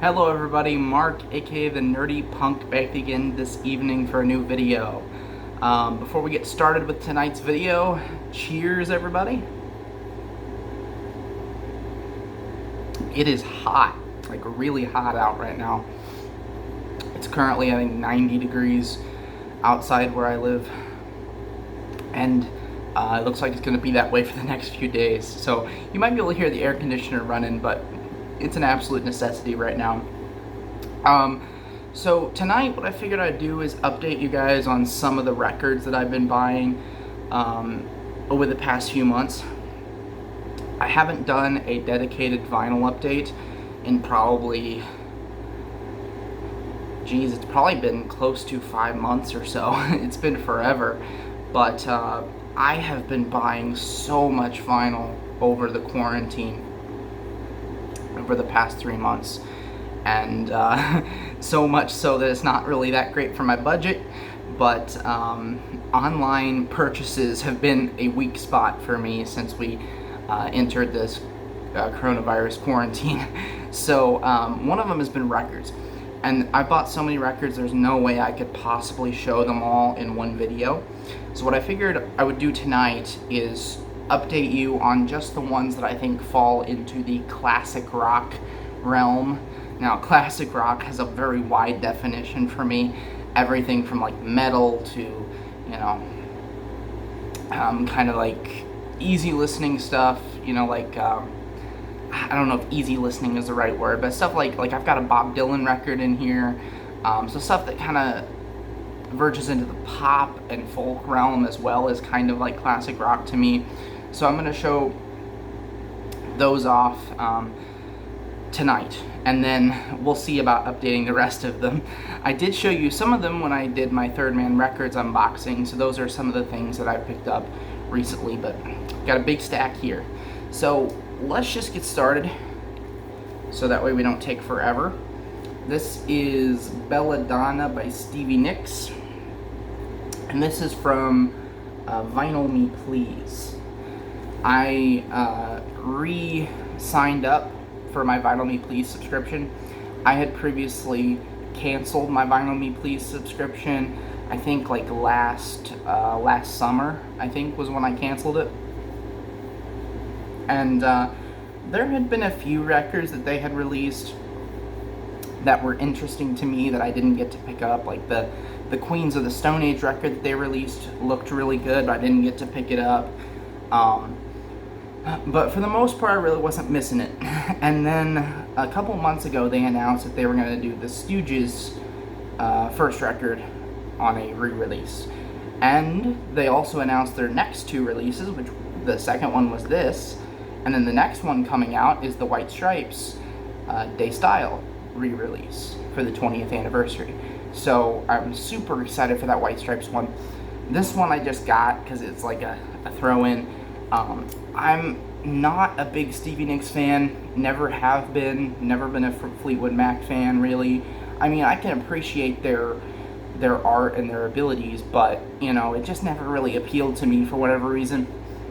Hello everybody, Mark, aka the Nerdy Punk, back again this evening for a new video. Before we get started with tonight's video, cheers everybody. It is hot, like really hot out right now. It's currently, I think, 90 degrees outside where I live, and it looks like it's going to be that way for the next few days. So you might be able to hear the air conditioner running, but it's an absolute necessity right now. So tonight what I figured I'd do is update you guys on some of the records that I've been buying over the past few months. I haven't done a dedicated vinyl update in probably, it's probably been close to 5 months or so. It's been forever, but I have been buying so much vinyl over the quarantine, over the past 3 months, and so much so that it's not really that great for my budget, but online purchases have been a weak spot for me since we entered this coronavirus quarantine. So one of them has been records, and I bought so many records there's no way I could possibly show them all in one video. So what I figured I would do tonight is update you on just the ones that I think fall into the classic rock realm. Now, classic rock has a very wide definition for me. Everything from like metal to, you know, kind of like easy listening stuff, you know, like, I don't know if easy listening is the right word, but stuff like I've got a Bob Dylan record in here. So stuff that kind of verges into the pop and folk realm as well as kind of like classic rock to me. So I'm going to show those off tonight, and then we'll see about updating the rest of them. I did show you some of them when I did my Third Man Records unboxing, so those are some of the things that I picked up recently, but got a big stack here. So let's just get started, so that way we don't take forever. This is Belladonna by Stevie Nicks, and this is from Vinyl Me Please. I re-signed up for my Vinyl Me Please subscription. I had previously canceled my Vinyl Me Please subscription, I think like last summer, I think was when I canceled it. And there had been a few records that they had released that were interesting to me that I didn't get to pick up, like the Queens of the Stone Age record that they released looked really good, but I didn't get to pick it up. But for the most part, I really wasn't missing it. And then a couple months ago, they announced that they were going to do the Stooges' first record on a re-release. And they also announced their next 2 releases, which the second one was this, and then the next one coming out is the White Stripes' Day Style re-release for the 20th anniversary. So I'm super excited for that White Stripes one. This one I just got because it's like a throw-in. I'm not a big Stevie Nicks fan, never have been, never been a Fleetwood Mac fan, really. I mean, I can appreciate their art and their abilities, but, you know, it just never really appealed to me for whatever reason.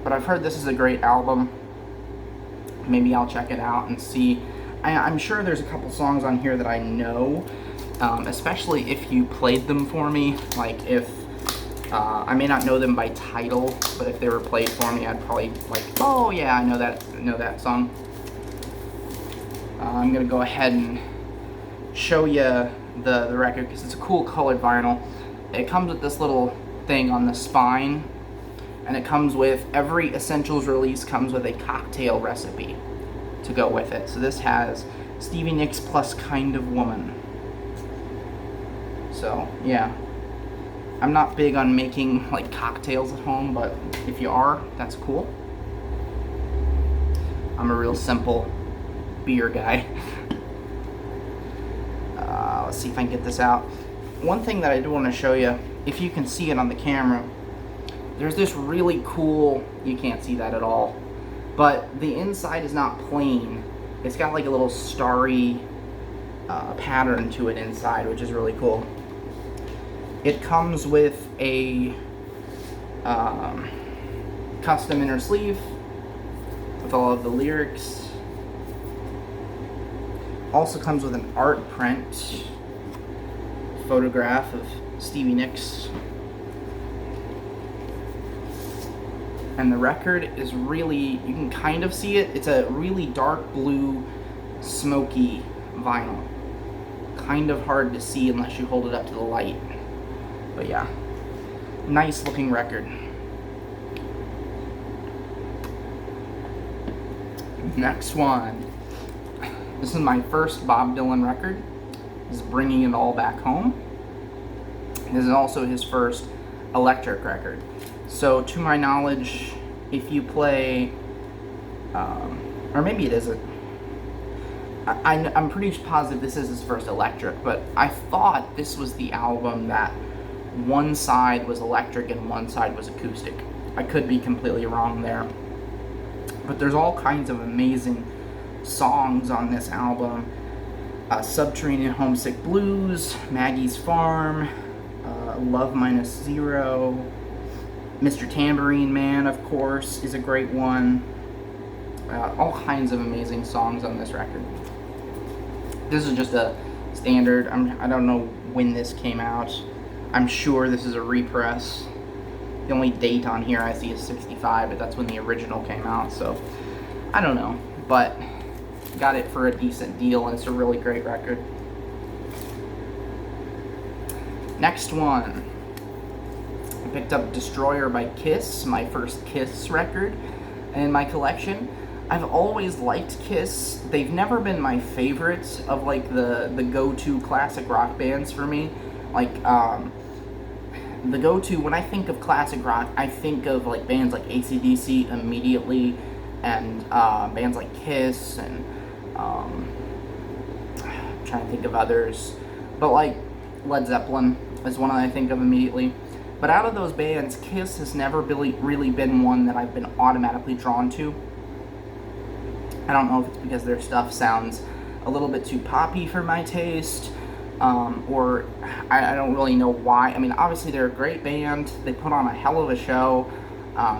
But I've heard this is a great album. Maybe I'll check it out and see. I'm sure there's a couple songs on here that I know, especially if you played them for me. Like if I may not know them by title, but if they were played for me, I'd probably like, oh yeah, I know that song. I'm gonna go ahead and show you the record because it's a cool colored vinyl. It comes with this little thing on the spine, and it comes with every Essentials release comes with a cocktail recipe to go with it. So this has Stevie Nicks plus Kind of Woman. So yeah, I'm not big on making like cocktails at home, but if you are, that's cool. I'm a real simple beer guy. Let's see if I can get this out. One thing that I do want to show you, if you can see it on the camera, there's this really cool, you can't see that at all, but the inside is not plain. It's got like a little starry pattern to it inside, which is really cool. It comes with a custom inner sleeve with all of the lyrics. Also comes with an art print photograph of Stevie Nicks. And the record is really, you can kind of see it. It's a really dark blue, smoky vinyl. Kind of hard to see unless you hold it up to the light. But yeah, nice looking record. Next one. This is my first Bob Dylan record. This is Bringing It All Back Home. This is also his first electric record. So to my knowledge, if you play, or maybe it isn't, I'm pretty positive this is his first electric, but I thought this was the album that one side was electric and one side was acoustic. I could be completely wrong there. But there's all kinds of amazing songs on this album. Subterranean Homesick Blues, Maggie's Farm, Love Minus Zero, Mr. Tambourine Man, of course, is a great one. All kinds of amazing songs on this record. This is just a standard. I don't know when this came out. I'm sure this is a repress. The only date on here I see is 65, but that's when the original came out, so I don't know. But got it for a decent deal, and it's a really great record. Next one. I picked up Destroyer by Kiss, my first Kiss record in my collection. I've always liked Kiss. They've never been my favorites of like the go-to classic rock bands for me. Like the go-to, when I think of classic rock, I think of like bands like ACDC immediately, and bands like Kiss, and I'm trying to think of others, but like Led Zeppelin is one I think of immediately. But out of those bands, Kiss has never really been one that I've been automatically drawn to. I don't know if it's because their stuff sounds a little bit too poppy for my taste, or I don't really know why. I mean, obviously they're a great band. They put on a hell of a show.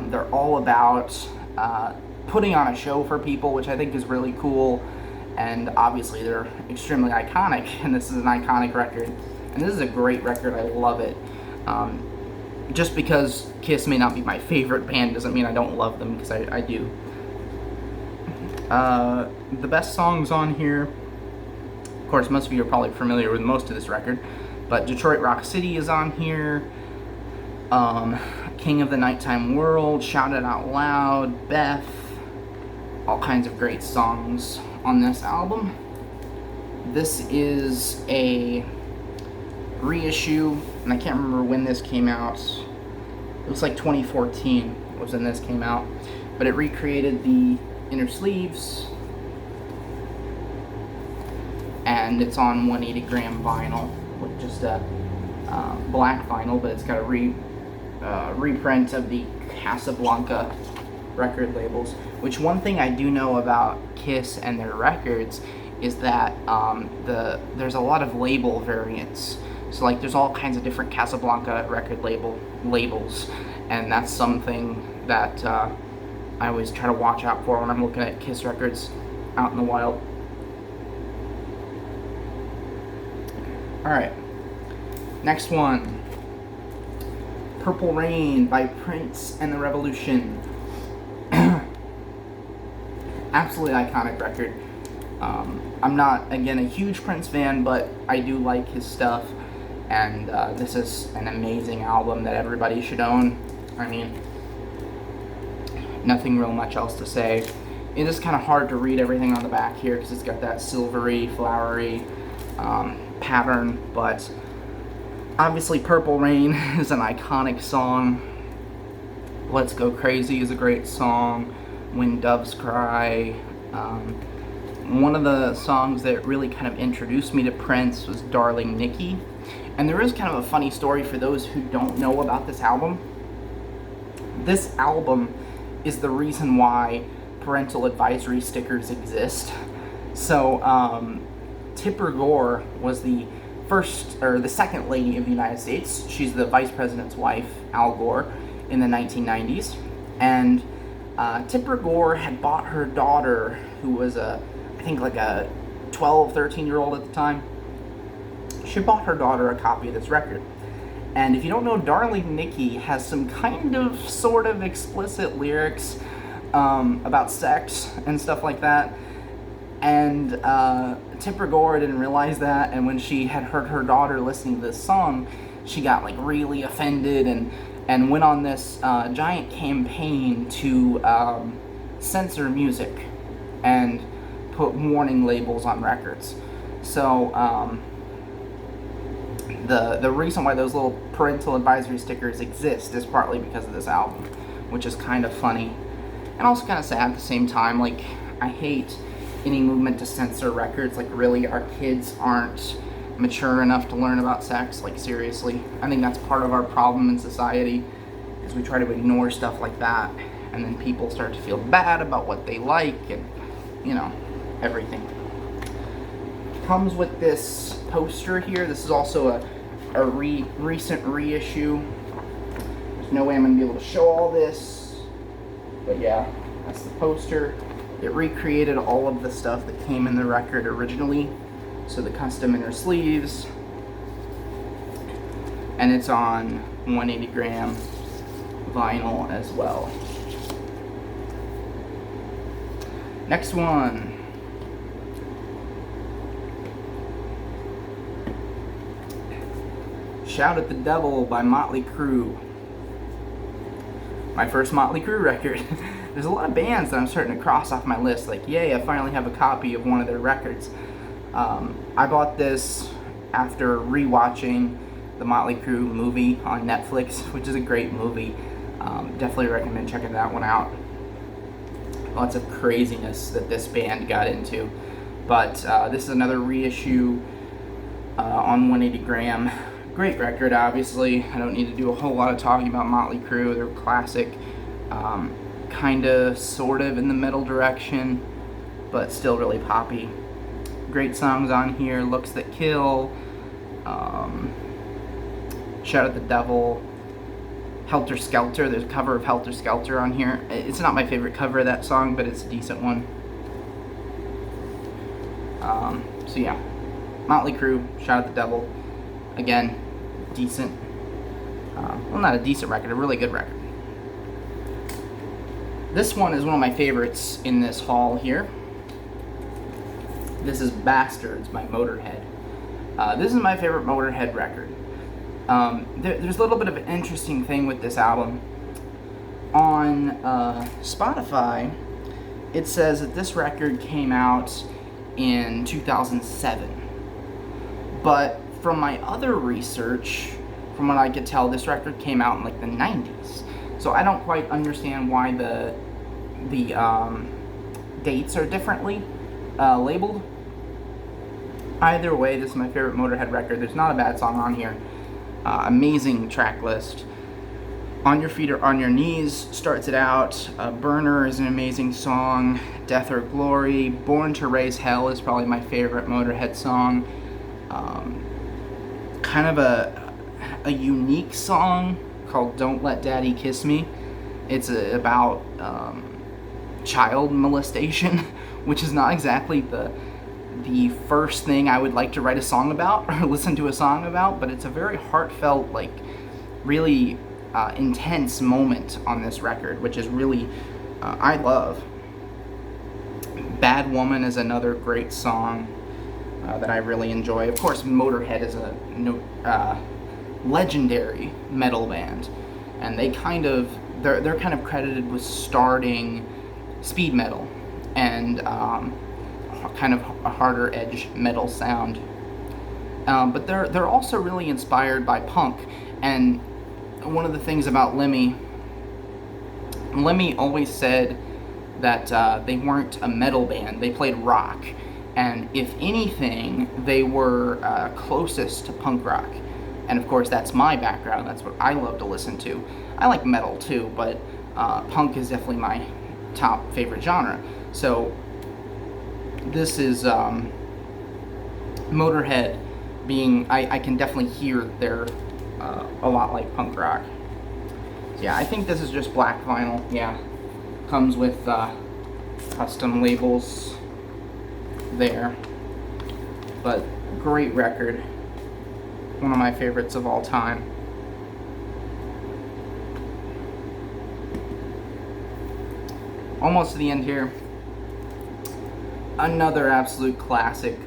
They're all about putting on a show for people, which I think is really cool. And obviously they're extremely iconic, and this is an iconic record. And this is a great record. I love it. Just because Kiss may not be my favorite band doesn't mean I don't love them, because I do. The best songs on here, of course, most of you are probably familiar with most of this record, but Detroit Rock City is on here, King of the Nighttime World, Shout It Out Loud, Beth, all kinds of great songs on this album. This is a reissue, and I can't remember when this came out. It looks like 2014 was when this came out, but it recreated the inner sleeves, and it's on 180 gram vinyl with just a black vinyl, but it's got a reprint of the Casablanca record labels. Which, one thing I do know about Kiss and their records is that there's a lot of label variants. So like there's all kinds of different Casablanca record labels, and that's something that I always try to watch out for when I'm looking at Kiss records out in the wild. Alright, next one. Purple Rain by Prince and the Revolution. Absolutely iconic record. I'm not, again, a huge Prince fan, but I do like his stuff, and this is an amazing album that everybody should own. I mean, nothing real much else to say. It is kind of hard to read everything on the back here because it's got that silvery, flowery pattern, but obviously Purple Rain is an iconic song. Let's Go Crazy is a great song. When Doves Cry. One of the songs that really kind of introduced me to Prince was Darling Nikki. And there is kind of a funny story for those who don't know about this album. This album is the reason why parental advisory stickers exist. So, Tipper Gore was the second lady of the United States. She's the vice president's wife, Al Gore, in the 1990s. And Tipper Gore had bought her daughter, who was I think like a 12, 13-year-old at the time. She bought her daughter a copy of this record. And if you don't know, Darling Nikki has some kind of, sort of explicit lyrics about sex and stuff like that. And Tipper Gore didn't realize that, and when she had heard her daughter listening to this song, she got like really offended and went on this giant campaign to censor music and put warning labels on records. So the reason why those little parental advisory stickers exist is partly because of this album, which is kind of funny and also kind of sad at the same time. Like, I hate any movement to censor records. Like, really, our kids aren't mature enough to learn about sex. Like, seriously, I think that's part of our problem in society, is we try to ignore stuff like that, and then people start to feel bad about what they like, and everything. Comes with this poster here. This is also a recent reissue. There's no way I'm going to be able to show all this, but yeah, that's the poster. It recreated all of the stuff that came in the record originally, so the custom inner sleeves, and it's on 180 gram vinyl as well. Next one. Shout at the Devil by Motley Crue. My first Motley Crue record. There's a lot of bands that I'm starting to cross off my list. Like, yay, I finally have a copy of one of their records. I bought this after rewatching the Motley Crue movie on Netflix, which is a great movie. Definitely recommend checking that one out. Lots of craziness that this band got into. But this is another reissue on 180 gram. Great record, obviously. I don't need to do a whole lot of talking about Motley Crue. They're classic. Kinda, sort of in the metal direction, but still really poppy. Great songs on here. Looks That Kill, Shout at the Devil, Helter Skelter. There's a cover of Helter Skelter on here. It's not my favorite cover of that song, but it's a decent one. So yeah, Motley Crue, Shout at the Devil. Again, decent. Well, not a decent record, a really good record. This one is one of my favorites in this haul here. This is Bastards by Motorhead. This is my favorite Motorhead record. There's a little bit of an interesting thing with this album. On Spotify, it says that this record came out in 2007. But from my other research, from what I could tell, this record came out in like the 90s. So I don't quite understand why the dates are differently labeled. Either way, this is my favorite Motorhead record. There's not a bad song on here. Amazing track list. On Your Feet or On Your Knees starts it out. Burner is an amazing song. Death or Glory. Born to Raise Hell is probably my favorite Motorhead song. Kind of a unique song called Don't Let Daddy Kiss Me. It's about child molestation, which is not exactly the first thing I would like to write a song about or listen to a song about, but it's a very heartfelt, like, really intense moment on this record, which is really, I love. Bad Woman is another great song that I really enjoy. Of course, Motorhead is a legendary metal band, and they're kind of credited with starting speed metal and kind of a harder edge metal sound. But they're also really inspired by punk. And one of the things about Lemmy always said that they weren't a metal band, they played rock. And if anything, they were closest to punk rock. And of course, that's my background, that's what I love to listen to. I like metal too, but punk is definitely my top favorite genre. So this is Motorhead being, I can definitely hear they're a lot like punk rock. So yeah, I think this is just black vinyl. Yeah, comes with custom labels there. but great record. One of my favorites of all time. Almost to the end here. Another absolute classic.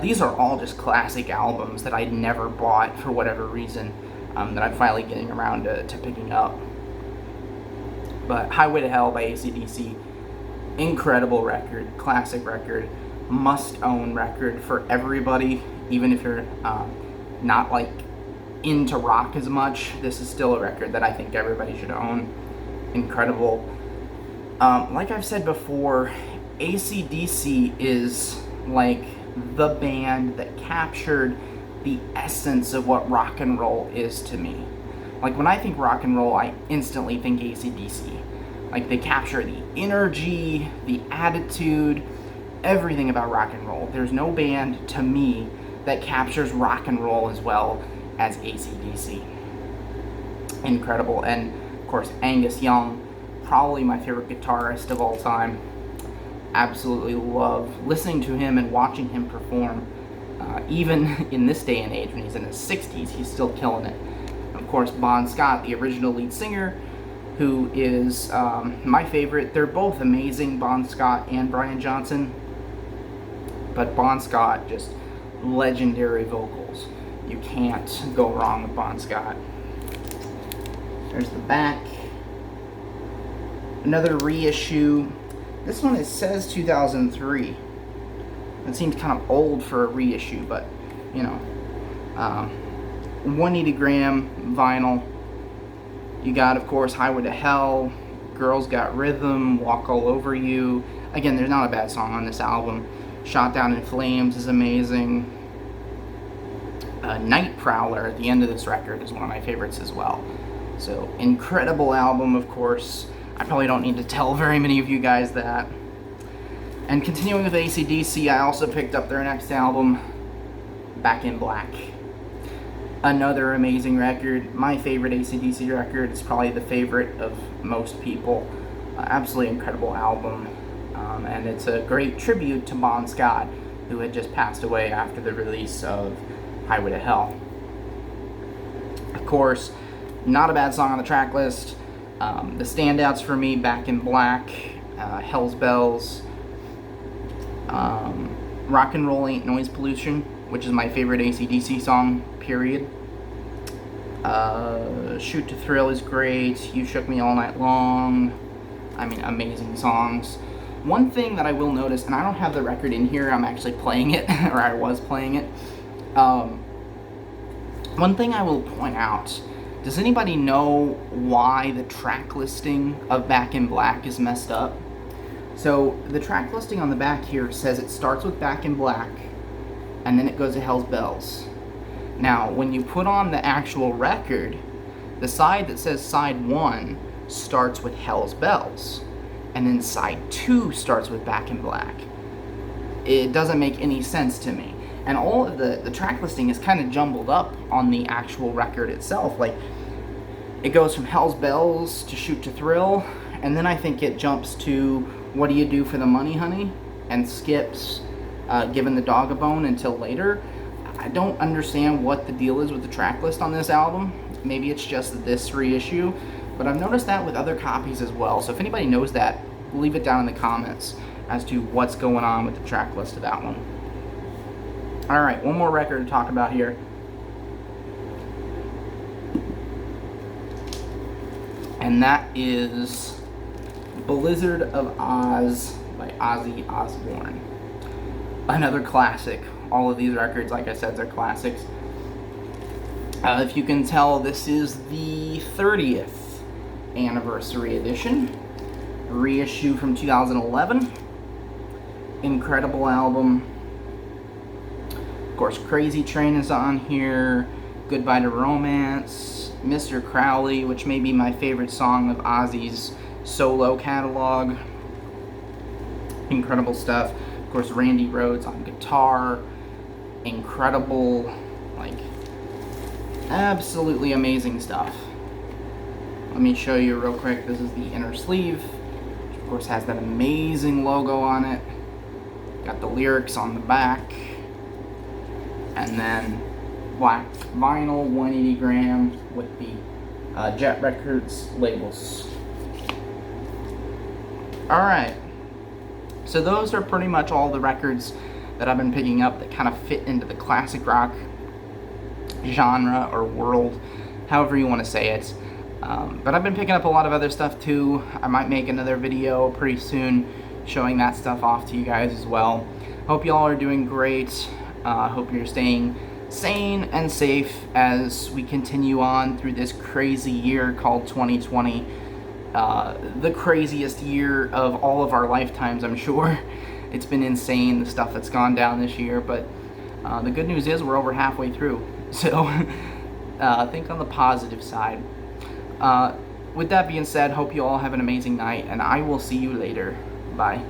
These are all just classic albums that I'd never bought for whatever reason, that I'm finally getting around to picking up. But Highway to Hell by ACDC, incredible record, classic record, must-own record for everybody, even if you're not like into rock as much. This is still a record that I think everybody should own. Incredible. Like I've said before, ACDC is like the band that captured the essence of what rock and roll is to me. Like when I think rock and roll, I instantly think ACDC. Like they capture the energy, the attitude, everything about rock and roll. There's no band to me that captures rock and roll as well as ACDC. Incredible. And of course, Angus Young, probably my favorite guitarist of all time. Absolutely love listening to him and watching him perform. Even in this day and age, when he's in his 60s, he's still killing it. Of course, Bon Scott, the original lead singer, who is my favorite. They're both amazing, Bon Scott and Brian Johnson. But Bon Scott, just legendary vocals. You can't go wrong with Bon Scott. There's the back. Another reissue. This one, it says 2003. It seems kind of old for a reissue, but, you know. 180 gram vinyl. You got, of course, Highway to Hell, Girls Got Rhythm, Walk All Over You. Again, there's not a bad song on this album. Shot Down in Flames is amazing. Night Prowler at the end of this record is one of my favorites as well. So, incredible album, of course. I probably don't need to tell very many of you guys that. And continuing with ACDC, I also picked up their next album, Back in Black. Another amazing record. My favorite ACDC record. It's probably the favorite of most people. Absolutely incredible album. And it's a great tribute to Bon Scott, who had just passed away after the release of Highway to Hell. Of course, not a bad song on the track list. The standouts for me, Back in Black, Hell's Bells, Rock and Roll Ain't Noise Pollution, which is my favorite AC/DC song, period. Shoot to Thrill is great, You Shook Me All Night Long. I mean, amazing songs. One thing that I will notice, and I don't have the record in here, I'm actually playing it, or I was playing it. One thing I will point out, does anybody know why the track listing of Back in Black is messed up? So, the track listing on the back here says it starts with Back in Black, and then it goes to Hell's Bells. Now, when you put on the actual record, the side that says side 1 starts with Hell's Bells, and then side 2 starts with Back in Black. It doesn't make any sense to me. And all of the track listing is kind of jumbled up on the actual record itself. Like, it goes from Hell's Bells to Shoot to Thrill, and then I think it jumps to What Do You Do for the Money, Honey? And skips Giving the Dog a Bone until later. I don't understand what the deal is with the track list on this album. Maybe it's just this reissue, but I've noticed that with other copies as well. So if anybody knows that, leave it down in the comments as to what's going on with the track list of that one. Alright, one more record to talk about here. And that is Blizzard of Oz by Ozzy Osbourne. Another classic. All of these records, like I said, are classics. If you can tell, this is the 30th anniversary edition. Reissue from 2011. Incredible album. Of course, Crazy Train is on here. Goodbye to Romance. Mr. Crowley, which may be my favorite song of Ozzy's solo catalog. Incredible stuff. Of course, Randy Rhoads on guitar. Incredible, like, absolutely amazing stuff. Let me show you real quick. This is the inner sleeve, which of course has that amazing logo on it. Got the lyrics on the back. and then black vinyl 180 gram with the Jet Records labels. Alright, so those are pretty much all the records that I've been picking up that kind of fit into the classic rock genre or world, however you want to say it. But I've been picking up a lot of other stuff too. I might make another video pretty soon showing that stuff off to you guys as well. Hope y'all are doing great. Hope you're staying sane and safe as we continue on through this crazy year called 2020. The craziest year of all of our lifetimes, I'm sure. It's been insane, the stuff that's gone down this year, but the good news is we're over halfway through. So think on the positive side. With that being said, hope you all have an amazing night, and I will see you later. Bye.